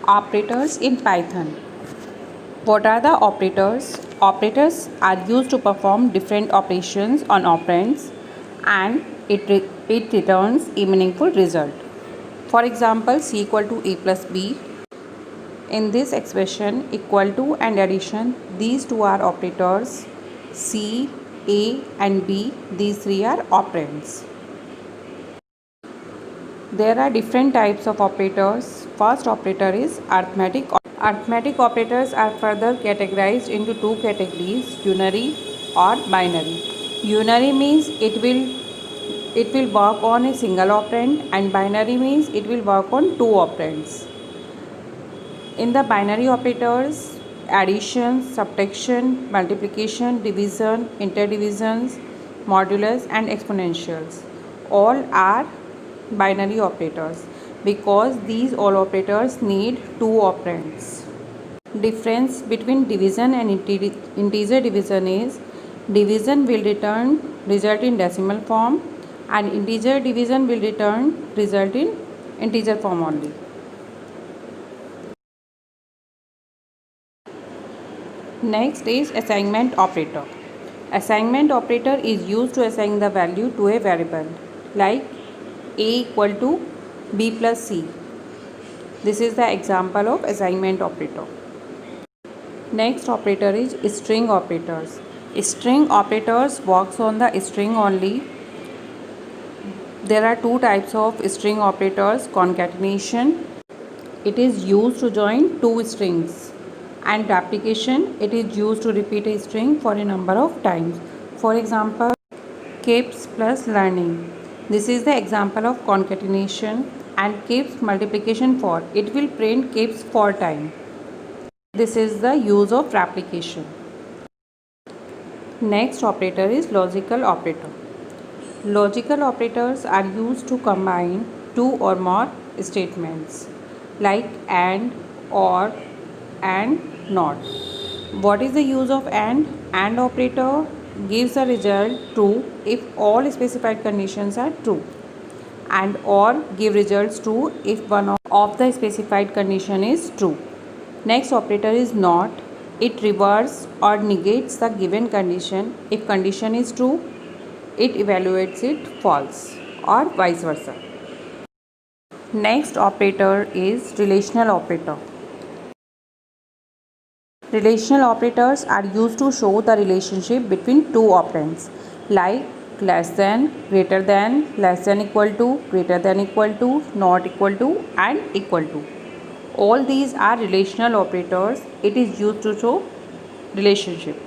Operators in Python. What are the operators? Operators are used to perform different operations on operands and it returns a meaningful result. For example, C equal to A plus B. In this expression, equal to and addition, these two are operators. C, A and B, these three are operands. There are different types of operators. First operator is arithmetic. Arithmetic operators are further categorized into two categories, unary or binary. Unary means it will work on a single operand, and binary means it will work on two operands. In the binary operators, addition, subtraction, multiplication, division, interdivisions, modulus and exponentials all are binary operators because these all operators need two operands. Difference between division and integer division is division will return result in decimal form and integer division will return result in integer form only. Next is assignment operator. Assignment operator is used to assign the value to a variable like A equal to B plus C. This is the example of assignment operator. Next operator is string operators. String operators works on the string only. There are two types of string operators. Concatenation, it is used to join two strings, and replication, it is used to repeat a string for a number of times. For example, keeps plus learning. This is the example of concatenation, and keeps multiplication for. It will print keeps for time. This is the use of replication. Next operator is logical operator. Logical operators are used to combine two or more statements like and, or, and, not. What is the use of and? And operator gives the result true if all specified conditions are true, and or give results true if one of the specified condition is true. Next operator is not. It reverses or negates the given condition. If condition is true, it evaluates it false, or vice versa. Next operator is relational operator. Relational operators are used to show the relationship between two operands like less than, less than equal to, greater than equal to, not equal to and equal to. All these are relational operators. It is used to show relationship.